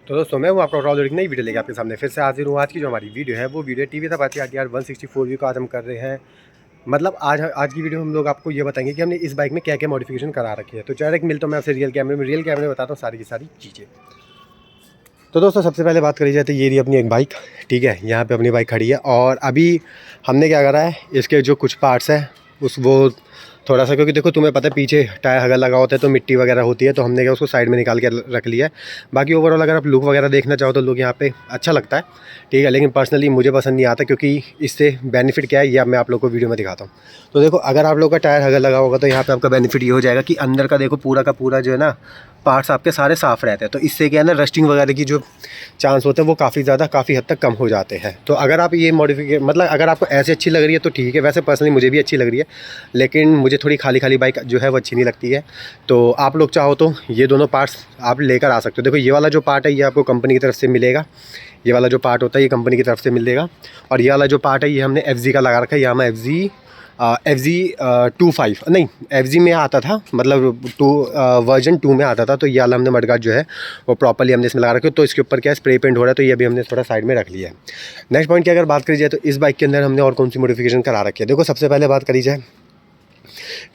तो दोस्तों मैं हूँ आपका राहुल, एक नई वीडियो लेके आपके सामने फिर से हाजिर हूँ। आज की जो हमारी वीडियो है वो वीडियो टीवी था बात यार 164 वी को आज हम कर रहे हैं। मतलब आज की वीडियो में हम लोग आपको ये बताएंगे कि हमने इस बाइक में क्या क्या मॉडिफिकेशन करा रखी है। तो डायरेक्ट मिलता हूँ मैं आपसे रियल कैमरे में बताता हूँ सारी की सारी चीज़ें। तो दोस्तों सबसे पहले बात करी जाए तो ये रही अपनी एक बाइक, ठीक है। यहाँ पे अपनी बाइक खड़ी है और अभी हमने क्या करा है, इसके जो कुछ पार्ट्स हैं वो थोड़ा सा, क्योंकि देखो तुम्हें पता है पीछे टायर अगर लगा होता है तो मिट्टी वगैरह होती है, तो हमने क्या उसको साइड में निकाल के रख लिया है। बाकी ओवरऑल अगर आप लुक वगैरह देखना चाहो तो लुक यहाँ पे अच्छा लगता है, ठीक है। लेकिन पर्सनली मुझे पसंद नहीं आता, क्योंकि इससे बेनिफिट क्या है ये मैं आप लोग को वीडियो में दिखाता हूँ। तो देखो अगर आप लोग का टायर अगर लगा होगा तो यहाँ पे आपका बेनिफिट ये हो जाएगा कि अंदर का देखो पूरा का पूरा जो है ना पार्ट्स आपके सारे साफ़ रहते हैं। तो इससे क्या है ना, रस्टिंग वगैरह की जो चांस होते हैं वो काफ़ी हद तक कम हो जाते हैं। तो अगर आप ये मॉडिफिकेशन मतलब अगर आपको ऐसे अच्छी लग रही है तो ठीक है, वैसे पर्सनली मुझे भी अच्छी लग रही है, लेकिन मुझे थोड़ी खाली बाइक जो है वो अच्छी नहीं लगती है। तो आप लोग चाहो तो ये दोनों पार्ट्स आप लेकर आ सकते हो। देखो ये वाला जो पार्ट है ये आपको कंपनी की तरफ से मिलेगा, ये वाला जो पार्ट होता है ये कंपनी की तरफ से मिलेगा। और ये वाला जो पार्ट है ये हमने FZ का लगा रखा है, यामा FZ 25 नहीं FZ में आता था, मतलब वर्जन 2 में आता था। तो ये वाला हमने मडगार्ड जो है वो प्रॉपर्ली हमने इसमें लगा रखा है। तो इसके ऊपर क्या स्प्रे पेंट हो रहा है, तो ये भी हमने थोड़ा साइड में रख लिया है। नेक्स्ट पॉइंट की अगर बात करी जाए तो इस बाइक के अंदर हमने और कौन सी मॉडिफिकेशन करा रखी है। देखो सबसे पहले बात करी जाए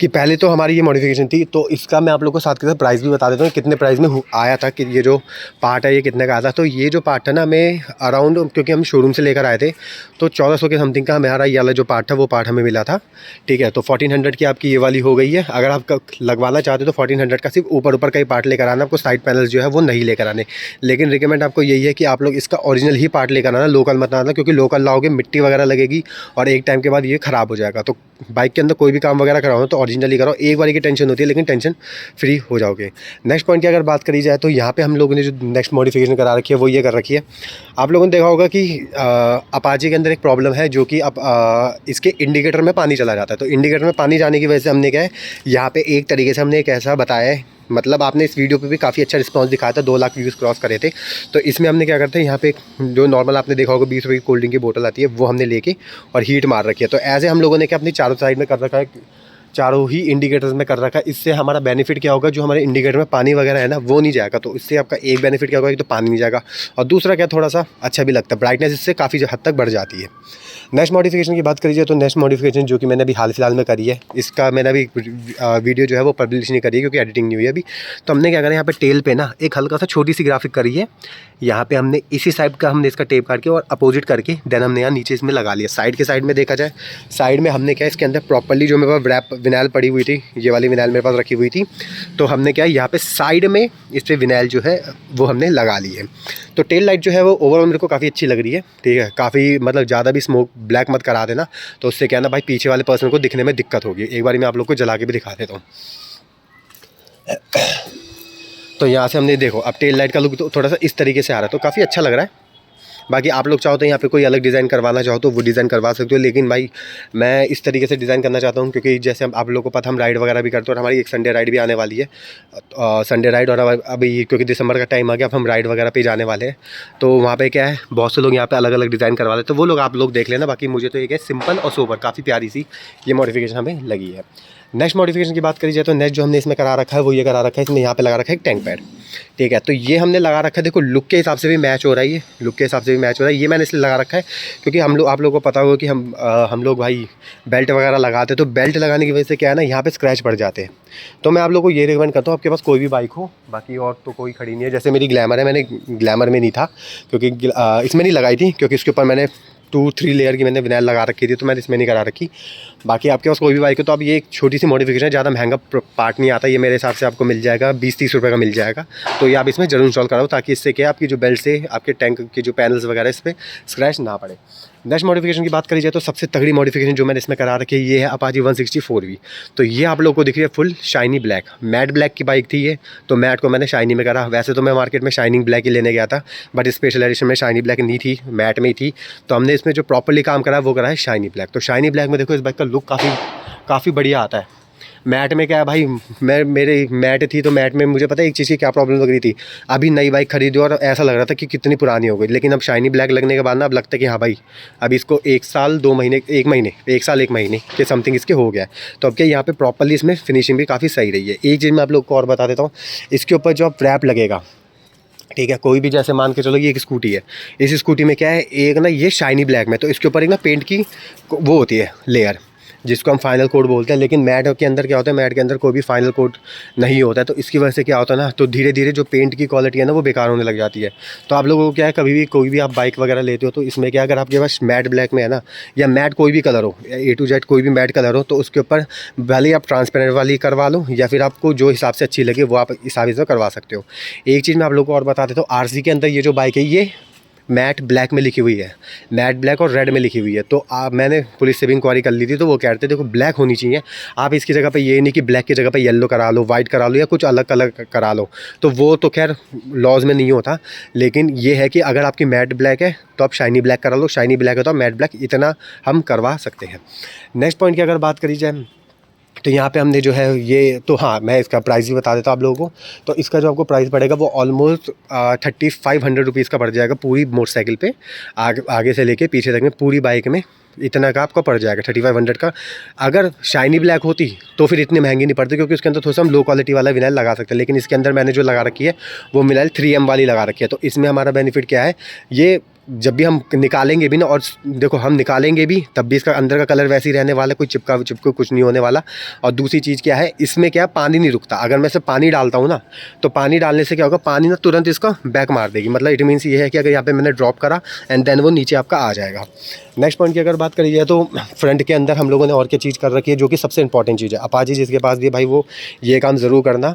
कि पहले तो हमारी ये मॉडिफिकेशन थी, तो इसका मैं आप लोगों को साथ के साथ प्राइस भी बता देता हूँ कितने प्राइस में आया था, कि ये जो पार्ट है ये कितने का आया था। तो ये जो पार्ट है ना हमें अराउंड, क्योंकि हम शोरूम से लेकर आए थे, तो 1400 के समथिंग का हमारा ये वाला जो पार्ट था वो पार्ट हमें मिला था, ठीक है। तो 1400 की आपकी ये वाली हो गई है। अगर आप लगवाना चाहते हो तो 1400 का सिर्फ ऊपर का ही पार्ट लेकर आना, आपको साइड पैनल्स जो है वो नहीं लेकर आने। लेकिन रिकमेंड आपको यही है कि आप लोग इसका ओरिजिनल ही पार्ट लेकर आना, लोकल मत आना, क्योंकि लोकल लाओगे मिट्टी वगैरह लगेगी और एक टाइम के बाद ये ख़राब हो जाएगा। तो बाइक के अंदर कोई भी काम वगैरह कराओ तो ओरिजिनली कराओ, एक बार की टेंशन होती है लेकिन टेंशन फ्री हो जाओगे। नेक्स्ट पॉइंट की अगर बात करी जाए तो यहाँ पे हम लोगों ने जो नेक्स्ट मॉडिफिकेशन करा रखी है वो ये कर रखी है। आप लोगों ने देखा होगा कि अपाचे के अंदर एक प्रॉब्लम है, जो कि इसके इंडिकेटर में पानी चला जाता है। तो इंडिकेटर में पानी जाने की वजह से हमने क्या है यहाँ पे एक तरीके से हमने एक ऐसा बताया है, मतलब आपने इस वीडियो पे भी काफ़ी अच्छा रिस्पांस दिखाया था, 2 लाख व्यूज़ क्रॉस करे थे। तो इसमें हमने क्या करते हैं, यहाँ पे जो नॉर्मल आपने देखा होगा 20 रुपये की कोल्ड ड्रिंक की बोतल आती है वो हमने लेके और हीट मार रखी है। तो ऐसे हम लोगों ने क्या अपनी चारों साइड में कर रखा है, चारों ही इंडिकेटर्स में कर रखा है। इससे हमारा बेनिफिट क्या होगा, जो हमारे इंडिकेटर में पानी वगैरह है ना वो नहीं जाएगा। तो इससे आपका एक बेनिफिट क्या होगा, एक तो पानी नहीं जाएगा और दूसरा क्या थोड़ा सा अच्छा भी लगता है, ब्राइटनेस इससे काफ़ी हद तक बढ़ जाती है। नेक्स्ट मॉडिफिकेशन की बात करी जाए तो नेक्स्ट मॉडिफिकेशन जो कि मैंने अभी हाल फिलहाल में करी है, इसका मैंने अभी वीडियो जो है वो पब्लिश नहीं करी है क्योंकि एडिटिंग नहीं हुई है अभी। तो हमने क्या करा, यहाँ पे टेल पे ना एक हल्का सा छोटी सी ग्राफिक करी है। यहाँ पे हमने इसी साइड का हमने इसका टेप काट के और अपोजिट करके देन हमने यहाँ नीचे इसमें लगा लिया। साइड के साइड में देखा जाए, साइड में हमने क्या इसके अंदर प्रॉपर्ली जो मेरे पास रैप विनाइल पड़ी हुई थी, ये वाली विनाइल मेरे पास रखी हुई थी, तो हमने क्या यहाँ पे साइड में इस पर विनाइल जो है वो हमने लगा ली है। तो टेल लाइट जो है वो ओवरऑल मेरे को काफ़ी अच्छी लग रही है, ठीक है। काफ़ी मतलब ज़्यादा भी स्मोक ब्लैक मत करा देना, तो उससे क्या ना भाई पीछे वाले पर्सन को दिखने में दिक्कत होगी। एक बार मैं आप लोग को जला के भी दिखा देता हूँ। तो यहाँ से हमने देखो अब टेल लाइट का लुक तो थोड़ा सा इस तरीके से आ रहा है, तो काफ़ी अच्छा लग रहा है। बाकी आप लोग चाहो तो यहाँ पे कोई अलग डिज़ाइन करवाना चाहो तो वो डिज़ाइन करवा सकते हो, लेकिन भाई मैं इस तरीके से डिज़ाइन करना चाहता हूँ क्योंकि जैसे आप लोगों को पता हम राइड वगैरह भी करते हैं और हमारी एक संडे राइड भी आने वाली है, संडे राइड। और अभी क्योंकि दिसंबर का टाइम आ गया, अब हम राइड वगैरह पे जाने वाले हैं। तो वहाँ पे क्या है, बहुत से लोग यहाँ पे अलग अलग डिज़ाइन करवा लेते हैं, तो वो लोग आप लोग देख लेना। बाकी मुझे तो एक है सिंपल और सोबर, काफ़ी प्यारी सी ये मॉडिफिकेशन हमें लगी है। नेक्स्ट मॉडिफिकेशन की बात करी जाए तो नेक्स्ट जो हमने इसमें करा रखा है वो ये करा रखा है, इसमें यहाँ पे लगा रखा है एक टैंक पैड, ठीक है। तो ये हमने लगा रखा है, देखो लुक के हिसाब से भी मैच हो रहा है, ये लुक के हिसाब से भी मैच हो रहा है। ये मैंने इसलिए लगा रखा है क्योंकि आप लोगों को पता होगा कि हम लोग भाई बेल्ट वगैरह लगाते हैं, तो बेल्ट लगाने की वजह से क्या है ना यहाँ पे स्क्रैच पड़ जाते हैं। तो मैं आप लोगों को ये रिकमेंड करता हूँ, आपके पास कोई भी बाइक हो, बाकी और तो कोई खड़ी नहीं है। जैसे मेरी ग्लैमर है, मैंने ग्लैमर में नहीं था क्योंकि इसमें नहीं लगाई थी, क्योंकि इसके ऊपर मैंने 2-3 लेयर की मैंने विनाइल लगा रखी थी, तो मैंने इसमें नहीं करा रखी। बाकी आपके पास कोई भी बाइक है तो अब ये एक छोटी सी मॉडिफिकेशन है, ज़्यादा महंगा पार्ट नहीं आता, ये मेरे हिसाब से आपको मिल जाएगा 20-30 रुपये का मिल जाएगा। तो ये आप इसमें जरूर इंस्टॉल कराओ, ताकि इससे क्या आपकी जो बेल्ट से आपके टैंक के जो पैनल्स वगैरह इस पर स्क्रैच ना पड़े। नेक्स्ट मॉडिफिकेशन की बात करी जाए तो सबसे तगड़ी मॉडिफिकेशन जो मैंने इसमें करा रखी है ये है अपाची 164V। तो ये आप लोगों को दिख रही है full shiny black, matte black की बाइक थी ये, तो मैट को मैंने शाइनी में करा। वैसे तो मैं मार्केट में शाइनिंग ब्लैक ही लेने गया था, बट स्पेशल एडिशन में शाइनी ब्लैक नहीं थी, मैट में ही थी। तो हमने इसमें जो प्रॉपर्ली काम करा वो करा है शाइनी ब्लैक। तो शाइनी ब्लैक में देखो इस बाइक का लुक काफ़ी बढ़िया आता है। मैट में क्या है भाई, मेरे मैट थी तो मैट में मुझे पता है एक चीज़ की क्या प्रॉब्लम लग रही थी, अभी नई बाइक खरीदी और ऐसा लग रहा था कि कितनी पुरानी हो गई। लेकिन अब शाइनी ब्लैक लगने के बाद ना अब लगता है कि हाँ भाई अब इसको 1 साल 2 महीने 1 साल 1 महीने के समथिंग इसके हो गया है। तो अब क्या यहाँ पे प्रॉपर्ली इसमें फिनिशिंग भी काफ़ी सही रही है। एक चीज़ मैं आप लोग को और बता देता हूँ, इसके ऊपर जो अब रैप लगेगा, ठीक है। कोई भी जैसे मान के चलो ये एक स्कूटी है, इस स्कूटी में क्या है, एक ना ये शाइनी ब्लैक में, तो इसके ऊपर एक ना पेंट की वो होती है लेयर, जिसको हम फाइनल कोड बोलते हैं। लेकिन मैट के अंदर क्या होता है, मैट के अंदर कोई भी फाइनल कोड नहीं होता है, तो इसकी वजह से क्या होता है ना, तो धीरे धीरे जो पेंट की क्वालिटी है ना वो बेकार होने लग जाती है। तो आप लोगों को क्या है, कभी भी कोई भी आप बाइक वगैरह लेते हो तो इसमें क्या, अगर आपके पास मैट ब्लैक में है ना, या मैट कोई भी कलर हो, A to Z कोई भी मैट कलर हो, तो उसके ऊपर भले ही आप ट्रांसपेरेंट वाली करवा लो, या फिर आपको जो हिसाब से अच्छी लगे वो आप हिसाब से करवा सकते हो। एक चीज़ मैं आप लोगों को और बता देता हूँ, RC के अंदर ये जो बाइक है ये मैट ब्लैक में लिखी हुई है, मैट ब्लैक और रेड में लिखी हुई है। तो मैंने पुलिस से भी इंक्वायरी कर ली थी, तो वो कह रहे थे देखो ब्लैक होनी चाहिए, आप इसकी जगह पे ये नहीं कि ब्लैक की जगह पे येलो करा लो, वाइट करा लो, या कुछ अलग कलर करा लो। तो वो तो खैर लॉज में नहीं होता, लेकिन ये है कि अगर आपकी मैट ब्लैक है तो आप शाइनी ब्लैक करा लो, शाइनी ब्लैक है तो आप मैट ब्लैक, इतना हम करवा सकते हैं। नेक्स्ट पॉइंट की अगर बात करी जाए तो यहाँ पे हमने जो है ये, तो हाँ मैं इसका प्राइस भी बता देता हूँ आप लोगों को। तो इसका जो आपको प्राइस पड़ेगा वो ऑलमोस्ट 3500 का पड़ जाएगा पूरी मोटरसाइकिल पे, आगे से लेके पीछे तक में पूरी बाइक में इतना का आपको पड़ जाएगा 3500 का। अगर शाइनी ब्लैक होती तो फिर इतनी महंगी नहीं पड़ती, क्योंकि उसके अंदर थोड़ा सा हम लो क्वालिटी वाला विनाइल लगा सकते हैं। लेकिन इसके अंदर मैंने जो लगा रखी है वो विनाइल 3M वाली लगा रखी है। तो इसमें हमारा बेनिफिट क्या है, ये जब भी हम निकालेंगे भी ना, और देखो हम निकालेंगे भी तब भी इसका अंदर का कलर वैसे ही रहने वाला, कोई चिपका कुछ नहीं होने वाला। और दूसरी चीज़ क्या है, इसमें क्या पानी नहीं रुकता। अगर मैं इसे पानी डालता हूँ ना, तो पानी डालने से क्या होगा, पानी ना तुरंत इसका बैक मार देगी। मतलब इट मीन्स ये है कि अगर यहाँ पे मैंने ड्रॉप करा एंड देन वो नीचे आपका आ जाएगा। नेक्स्ट पॉइंट की अगर बात करी जाए तो फ्रंट के अंदर हम लोगों ने और क्या चीज़ कर रखी है, जो कि सबसे इंपॉर्टेंट चीज़ है। अपाची जिसके पास भी है भाई वो ये काम ज़रूर करना।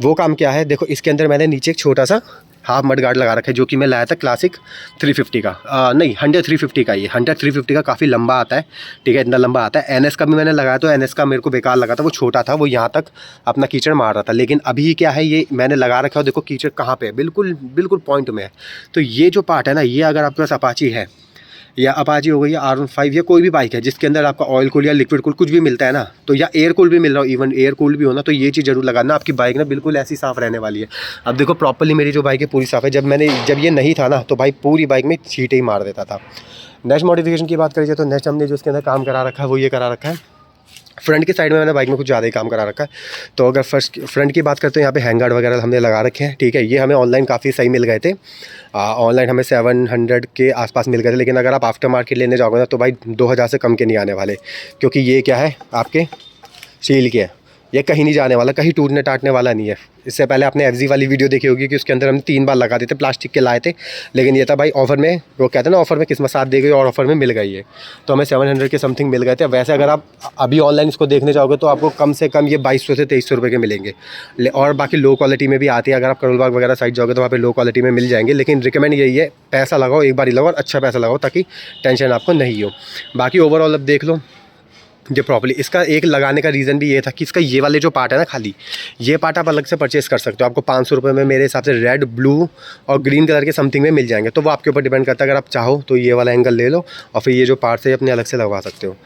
वो काम क्या है, देखो इसके अंदर मैंने नीचे एक छोटा सा हाफ मड गार्ड लगा रखा है, जो कि मैं लाया था क्लासिक 350 का, नहीं 100 350 का। ये 100 350 का काफ़ी लंबा आता है, ठीक है, इतना लंबा आता है। NS का भी मैंने लगाया, तो NS का मेरे को बेकार लगा था, वो छोटा था, वो यहाँ तक अपना कीचड़ मार रहा था। लेकिन अभी क्या है, ये मैंने लगा रखा है, देखो कीचड़ कहाँ पे है, बिल्कुल बिल्कुल पॉइंट में है। तो ये जो पार्ट है ना, ये अगर आपके पास अपाची है, या अपाची हो गई, या R15, या कोई भी बाइक है जिसके अंदर आपका ऑयल कूल या लिक्विड कूल कुछ भी मिलता है ना, तो या एयर कूल भी मिल रहा हो, इवन एयर कूल भी हो ना, तो ये चीज़ जरूर लगाना। आपकी बाइक ना बिल्कुल ऐसी साफ़ रहने वाली है। अब देखो प्रॉपर्ली मेरी जो बाइक है पूरी साफ़ है। जब ये नहीं था ना, तो भाई पूरी बाइक में छींटे ही मार देता था। नेक्स्ट मॉडिफिकेशन की बात करी जाए तो नेक्स्ट हमने जो इसके अंदर काम करा रखा है वो ये करा रखा है, फ्रंट की साइड में मैंने बाइक में कुछ ज़्यादा ही काम करा रखा है। तो अगर फ्रंट की बात करते हैं, यहाँ पे हैंग गार्ड वगैरह हमने लगा रखे हैं, ठीक है। ये हमें ऑनलाइन काफ़ी सही मिल गए थे, ऑनलाइन हमें 700 के आसपास मिल गए थे। लेकिन अगर आप आफ्टर मार्केट लेने जाओगे ना, तो भाई 2000 से कम के नहीं आने वाले, क्योंकि ये क्या है आपके स्टील के है, ये कहीं नहीं जाने वाला, कहीं टूटने टाटने वाला नहीं है। इससे पहले आपने FZ वाली वीडियो देखी होगी कि उसके अंदर हम 3 बार लगा देते, प्लास्टिक के लाए थे। लेकिन ये था भाई ऑफर में, वो कहते हैं ना ऑफर में किस्मत साथ दे गई, और ऑफर में मिल गई है, तो हमें 700 के समथिंग मिल गए थे। वैसे अगर आप अभी ऑनलाइन इसको देखने जाओगे तो आपको कम से कम ये 2200 से 2300 रुपये के मिलेंगे। और बाकी लो क्वालिटी में भी आती है, अगर आप करोल बाग वगैरह साइड जाओगे तो वहाँ पर लो क्वालिटी में मिल जाएंगे। लेकिन रिकमेंड यही है, पैसा लगाओ, एक बार ही लगाओ और अच्छा पैसा लगाओ, ताकि टेंशन आपको नहीं हो। बाकी ओवरऑल अब देख लो ये प्रॉपर्ली, इसका एक लगाने का रीज़न भी ये था कि इसका ये वाले जो पार्ट है ना, खाली ये पार्ट आप अलग से परचेस कर सकते हो। आपको 500 रुपये में मेरे हिसाब से रेड, ब्लू और ग्रीन कलर के समथिंग में मिल जाएंगे। तो वो आपके ऊपर डिपेंड करता है, अगर आप चाहो तो ये वाला एंगल ले लो और फिर ये जो पार्ट्स है अपने अलग से लगवा सकते हो।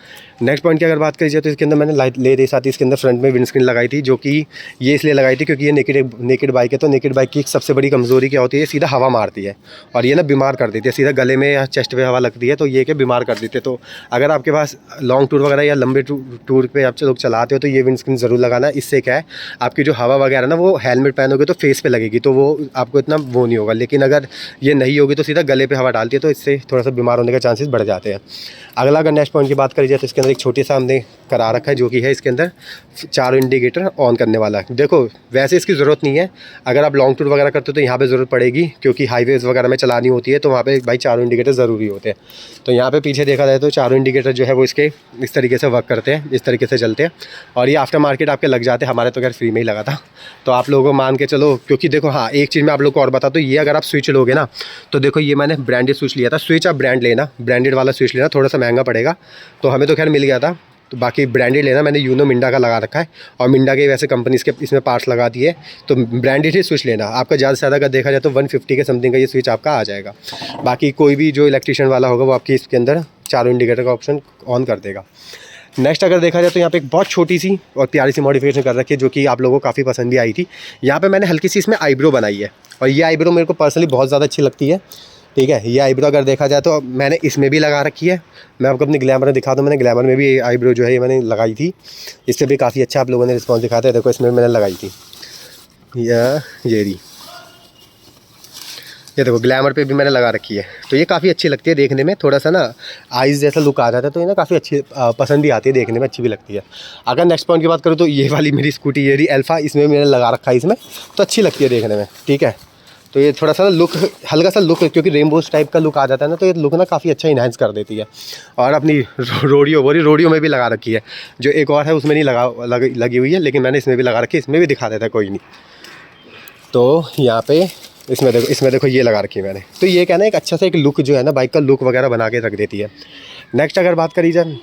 नेक्स्ट पॉइंट की अगर बात करी जाए तो इसके अंदर मैंने लाइट ले रही, साथ ही इसके अंदर फ्रंट में विंडस्क्रीन लगाई थी, जो कि ये इसलिए लगाई थी क्योंकि ये नेकेड बाइक है। तो नेकेड बाइक की सबसे बड़ी कमज़ोरी क्या होती है, सीधा हवा मारती है और ये ना बीमार कर देती है, सीधा गले में या चेस्ट पे हवा लगती है, तो ये क्या बीमार कर देती है। तो अगर आपके पास लॉन्ग टूर वगैरह या लंबे टूर पे आप लोग चलाते हो तो ये विंडस्क्रीन ज़रूर लगाना। इससे क्या है, आपकी जो हवा वगैरह ना वो हेलमेट पहनोगे तो फेस पे लगेगी, तो वो आपको इतना वो नहीं होगा। लेकिन अगर ये नहीं होगी तो सीधा गले पे हवा डालती है, तो इससे थोड़ा सा बीमार होने के चांसेस बढ़ जाते हैं। अगला अगर नेक्स्ट पॉइंट की बात करी जाए तो इसके अंदर एक छोटी सा हमने करा रखा है, जो कि है इसके अंदर 4 इंडिकेटर ऑन करने वाला है। देखो वैसे इसकी ज़रूरत नहीं है, अगर आप लॉन्ग टूर वगैरह करते हो तो यहाँ पे ज़रूरत पड़ेगी, क्योंकि हाईवेज़ वगैरह में चलानी होती है, तो वहाँ पे भाई 4 इंडिकेटर ज़रूरी होते हैं। तो यहाँ पे पीछे देखा जाए तो 4 इंडिकेटर जो है वो इसके इस तरीके से वर्क करते हैं, इस तरीके से चलते हैं। और ये आफ्टर मार्केट आपके लग जाते हैं, हमारे तो खैर फ्री में ही लगा था। तो आप लोगों को मान के चलो, क्योंकि देखो हाँ एक चीज़ मैं आप लोग को और बता, तो ये अगर आप स्विच लोगे ना, तो देखो ये मैंने ब्रांडेड स्विच लिया था। स्विच आप ब्रांड लेना, ब्रांडेड वाला स्विच लेना, थोड़ा सा महंगा पड़ेगा, तो हमें तो खैर मिल गया था। तो बाकी ब्रांडेड लेना, मैंने यूनो मिंडा का लगा रखा है, और मिंडा के वैसे कंपनीज के इसमें पार्ट्स लगा दिए, तो ब्रांडेड ही स्विच लेना। आपका ज़्यादा से ज़्यादा अगर देखा जाए तो 150 के समथिंग का ये स्विच आपका आ जाएगा। बाकी कोई भी जो इलेक्ट्रिशियन वाला होगा वो आपकी इसके अंदर 4 इंडिकेटर का ऑप्शन ऑन कर देगा। नेक्स्ट अगर देखा जाए तो यहाँ पे एक बहुत छोटी सी और प्यारी सी मॉडिफिकेशन कर रखी है, जो कि आप लोगों को काफ़ी पसंद भी आई थी। यहाँ पे मैंने हल्की सी इसमें आईब्रो बनाई है, और ये आईब्रो मेरे को पर्सनली बहुत ज़्यादा अच्छी लगती है, ठीक है। ये आईब्रो अगर देखा जाए तो मैंने इसमें भी लगा रखी है। मैं आपको अपनी ग्लैमर में दिखा दूँ, मैंने ग्लैमर में भी आईब्रो जो है ये मैंने लगाई थी, इससे भी काफ़ी अच्छा आप लोगों ने रिस्पॉन्स दिखाया था। देखो इसमें मैंने लगाई थी ये रही, ये देखो ग्लैमर पे भी मैंने लगा रखी है, तो ये काफ़ी अच्छी लगती है देखने में, थोड़ा सा ना आइज़ जैसा लुक आ जाता है, तो ये ना काफ़ी अच्छी पसंद भी आती है, देखने में अच्छी भी लगती है। अगर नेक्स्ट पॉइंट की बात करूँ तो ये वाली मेरी स्कूटी ये रही अल्फ़ा, इसमें मैंने लगा रखा है इसमें, तो अच्छी लगती है देखने में, ठीक है। तो ये थोड़ा सा ना लुक, हल्का सा लुक, क्योंकि रेनबोस टाइप का लुक आ जाता है ना, तो ये लुक ना काफ़ी अच्छा इन्हांस कर देती है। और अपनी रोडियो में भी लगा रखी है, जो एक और है उसमें नहीं लगी हुई है, लेकिन मैंने इसमें भी लगा रखी है, इसमें भी दिखा देता है कोई नहीं। तो यहाँ पे इसमें देखो ये लगा रखी है मैंने, तो ये क्या ना एक अच्छा सा एक लुक जो है ना बाइक का लुक वगैरह बना के रख देती है। नेक्स्ट अगर बात करी जाए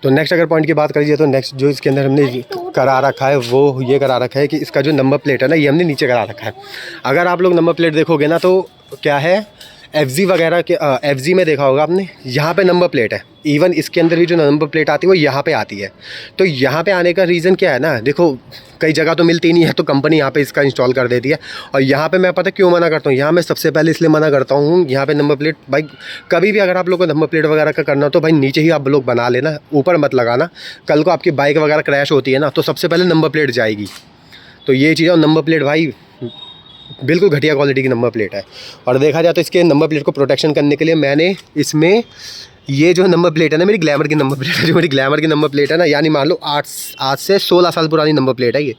तो नेक्स्ट अगर पॉइंट की बात करी जाए तो नेक्स्ट जो इसके अंदर हमने करा रखा है वो ये करा रखा है कि इसका जो नंबर प्लेट है ना ये हमने नीचे करा रखा है। अगर आप लोग नंबर प्लेट देखोगे ना तो क्या है FZ वगैरह के FZ में देखा होगा आपने, यहाँ पे नंबर प्लेट है, इवन इसके अंदर भी जो नंबर प्लेट आती है वो यहाँ पे आती है। तो यहाँ पे आने का रीज़न क्या है ना, देखो कई जगह तो मिलती नहीं है, तो कंपनी यहाँ पे इसका इंस्टॉल कर देती है। और यहाँ पे मैं पता क्यों मना करता हूँ, यहाँ मैं सबसे पहले इसलिए मना करता हूँ, यहाँ पे नंबर प्लेट भाई कभी भी अगर आप लोग को नंबर प्लेट वगैरह का करना हो तो भाई नीचे ही आप लोग बना लेना, ऊपर मत लगाना। कल को आपकी बाइक वगैरह क्रैश होती है ना तो सबसे पहले नंबर प्लेट जाएगी। तो ये चीज़ है, नंबर प्लेट भाई बिल्कुल घटिया क्वालिटी की नंबर प्लेट है। और देखा जाए तो इसके नंबर प्लेट को प्रोटेक्शन करने के लिए मैंने इसमें ये जो नंबर प्लेट है ना, मेरी ग्लैमर की नंबर प्लेट है, जो मेरी ग्लैमर की नंबर प्लेट है ना, यानी मान लो आज से 16 साल पुरानी नंबर प्लेट है ये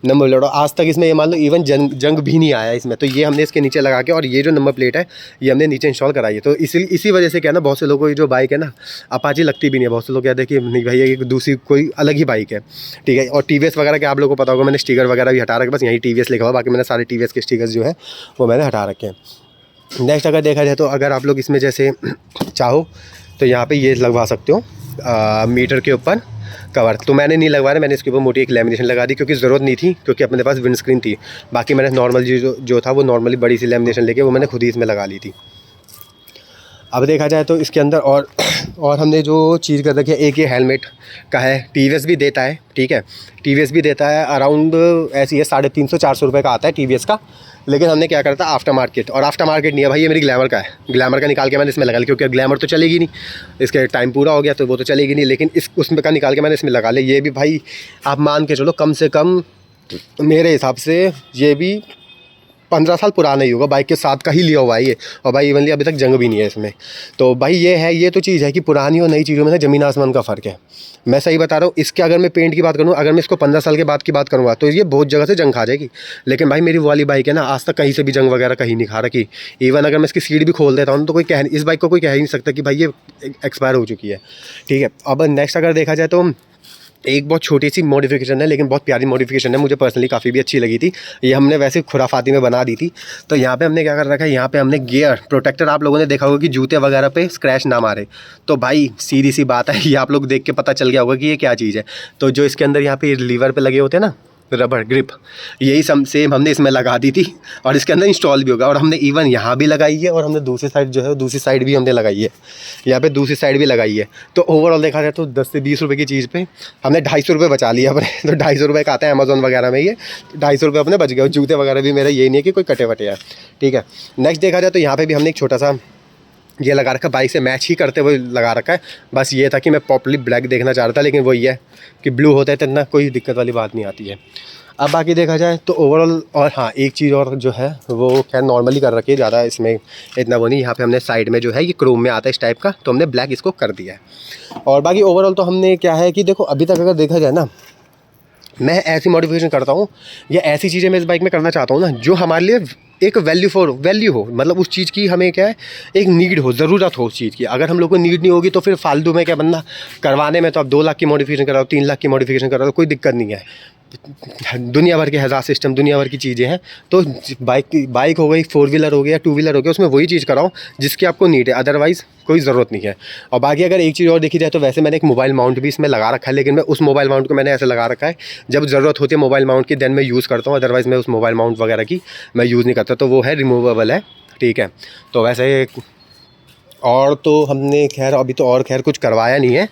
नंबर प्लेट, और आज तक इसमें ये मान लो इवन जंग भी नहीं आया इसमें। तो ये हमने इसके नीचे लगा के, और ये जो नंबर प्लेट है ये हमने नीचे इंस्टॉल कराई है। तो इसी वजह से क्या ना, बहुत से लोगों की जो बाइक है ना अपाची लगती भी नहीं है। बहुत से लोग कहते हैं कि नहीं भाई ये दूसरी कोई अलग ही बाइक है, ठीक है। और TVS वगैरह के आप लोगों को पता होगा, मैंने स्टिकर वगैरह भी हटा रखे, बस यहीं TVS लिखा हुआ, बाकी मैंने सारे TVS के स्टिकर्स जो है वो मैंने हटा रखे हैं। नेक्स्ट अगर देखा जाए तो अगर आप लोग इसमें जैसे चाहो तो यहाँ पे ये लगवा सकते हो मीटर के ऊपर कवर, तो मैंने नहीं लगवाया, मैंने इसके ऊपर मोटी एक लेमिनेशन लगा दी, क्योंकि ज़रूरत नहीं थी, क्योंकि अपने पास विंड स्क्रीन थी। बाकी मैंने नॉर्मल जो था वो नॉर्मली बड़ी सी लेमिनेशन लेके वो मैंने खुद ही इसमें लगा ली थी। अब देखा जाए तो इसके अंदर और हमने जो चीज़ कर रखी है, एक ये हेलमेट का है, TVS भी देता है, ठीक है। TVS भी देता है, अराउंड ऐसी है 350-400 रुपये का आता है TVS का। लेकिन हमने क्या करता है आफ्टर मार्केट, और आफ्टर मार्केट नहीं है भाई, ये मेरी ग्लैमर का है, ग्लैमर का निकाल के मैंने इसमें लगा लिया, क्योंकि ग्लैमर तो चलेगी नहीं, इसके टाइम पूरा हो गया तो वो तो चलेगी नहीं, लेकिन उसमें का निकाल के मैंने इसमें लगा लिया। ये भी भाई आप मान के चलो कम से कम मेरे हिसाब से ये भी 15 साल पुराना ही होगा, बाइक के साथ का ही लिया हुआ है ये। और भाई इवनली अभी तक जंग भी नहीं है इसमें। तो भाई ये तो चीज़ है कि पुरानी और नई चीज़ों में ना ज़मीन आसमान का फ़र्क है। मैं सही बता रहा हूँ। इसके अगर मैं पेंट की बात करूँ, अगर मैं इसको 15 साल के बाद की बात करूँगा तो ये बहुत जगह से जंग खा जाएगी। लेकिन भाई मेरी वो वाली बाइक है ना, आज तक कहीं से भी जंग वगैरह कहीं नहीं खा रखी। इवन अगर मैं इसकी सीट भी खोल देता हूँ तो कोई इस बाइक को कोई कह ही नहीं सकता कि भाई ये एक्सपायर हो चुकी है, ठीक है। अब नेक्स्ट अगर देखा जाए तो एक बहुत छोटी सी मॉडिफिकेशन है, लेकिन बहुत प्यारी मॉडिफिकेशन है, मुझे पर्सनली काफ़ी भी अच्छी लगी थी। ये हमने वैसे खुराफाती में बना दी थी। तो यहाँ पे हमने क्या कर रखा है, यहाँ पे हमने गियर प्रोटेक्टर, आप लोगों ने देखा होगा कि जूते वगैरह पे स्क्रैच ना मारे। तो भाई सीधी सी बात है, ये आप लोग देख के पता चल गया होगा कि ये क्या चीज़ है। तो जो इसके अंदर यहाँ पे लीवर पे लगे होते हैं ना रबर ग्रिप, यही सेम हमने इसमें लगा दी थी, और इसके अंदर इंस्टॉल भी होगा। और हमने इवन यहाँ भी लगाई है, और हमने दूसरी साइड जो है दूसरी साइड भी हमने लगाई है, यहाँ पे दूसरी साइड भी लगाई है। तो ओवरऑल देखा जाए तो 10 से 20 रुपये की चीज़ पे हमने 250 रुपये बचा लिया अपने। तो 250 रुपये का आता है अमेज़ॉन वगैरह में, ये 250 रुपये अपने बच गए। जूते वगैरह भी मेरा यही नहीं है कि कोई कटे वटे है, ठीक है। नेक्स्ट देखा जाए तो यहाँ पर भी हमने एक छोटा सा ये लगा रखा, बाइक से मैच ही करते हुए लगा रखा है। बस ये था कि मैं प्रॉपर्ली ब्लैक देखना चाह रहा था, लेकिन वही है कि ब्लू होता है तो इतना कोई दिक्कत वाली बात नहीं आती है। अब बाकी देखा जाए तो ओवरऑल, और हाँ एक चीज़ और जो है वो खैर नॉर्मली कर रखी है, ज़्यादा इसमें इतना वो नहीं। यहाँ पे हमने साइड में जो है ये क्रोम में आता है इस टाइप का, तो हमने ब्लैक इसको कर दिया है। और बाकी ओवरऑल तो हमने क्या है कि देखो अभी तक अगर देखा जाए ना, मैं ऐसी मॉडिफिकेशन करता हूँ या ऐसी चीज़ें मैं इस बाइक में करना चाहता हूँ ना जो हमारे लिए एक वैल्यू हो, मतलब उस चीज़ की हमें क्या है एक नीड हो, ज़रूरत हो उस चीज़ की। अगर हम लोग को नीड नहीं होगी तो फिर फालतू में क्या बनना करवाने में। तो आप 2 लाख की मॉडिफिकेशन कराओ, 3 लाख की मॉडिफिकेशन कराओ, कोई दिक्कत नहीं है। दुनिया भर के हज़ार सिस्टम, दुनिया भर की चीज़ें हैं। तो बाइक हो गई, 4 व्हीलर हो गया, 2 व्हीलर हो गया, उसमें वही चीज़ कराओ जिसकी आपको नीड है, अदरवाइज़ कोई ज़रूरत नहीं है। और बाकी अगर एक चीज़ और देखी जाए तो वैसे मैंने एक मोबाइल माउंट भी इसमें लगा रखा है, लेकिन मैं उस मोबाइल माउंट को मैंने ऐसे लगा रखा है जब ज़रूरत होती है मोबाइल माउंट की देन मैं यूज़ करता हूँ, अदरवाइज़ मैं उस मोबाइल माउंट वगैरह की मैं यूज़ नहीं करता। तो वो है रिमूवेबल है, ठीक है। तो वैसे और तो हमने खैर अभी तो और खैर कुछ करवाया नहीं है,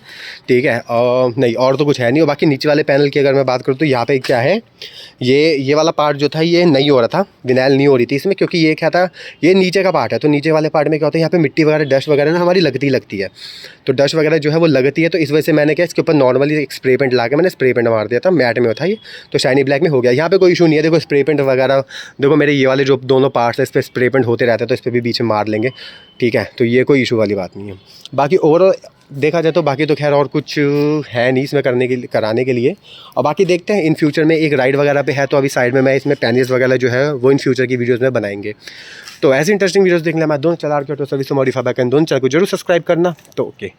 ठीक है। नहीं और तो कुछ है नहीं। और बाकी नीचे वाले पैनल की अगर मैं बात करूँ तो यहाँ पे क्या है, ये वाला पार्ट जो था ये नहीं हो रहा था, विनाइल नहीं हो रही थी इसमें, क्योंकि ये क्या था, ये नीचे का पार्ट है। तो नीचे वाले पार्ट में क्या होता है, यहाँ पे मिट्टी वगैरह डस्ट वगैरह ना हमारी लगती है। तो डस्ट वगैरह जो है वो लगती है, तो इस वजह से मैंने क्या इसके ऊपर नॉर्मली एक स्प्रे पेंट ला के मैंने स्प्रे पेंट मार दिया था, मैट में होता है ये, तो शाइनी ब्लैक में हो गया। यहाँ पे कोई इशू नहीं है। देखो स्प्रे पेंट वगैरह, देखो मेरे ये वाले जो दोनों पार्ट्स है इस पर स्प्रे पेंट होते रहते हैं, तो इस पर भी बीच में मार लेंगे, ठीक है। तो ये कोई इशू वाली बात नहीं है। बाकी ओवरऑल देखा जाए तो बाकी तो खैर और कुछ है नहीं इसमें कराने के लिए। और बाकी देखते हैं इन फ्यूचर में एक राइड वगैरह पे है, तो अभी साइड में मैं इसमें पैनियर्स वगैरह जो है वो इन फ्यूचर की वीडियोस में बनाएंगे। तो ऐसी इंटरेस्टिंग वीडियोस देखने मैं दोनों चला के auto service modify back and दोनों चैनल को जरूर सब्सक्राइब करना। तो ओके।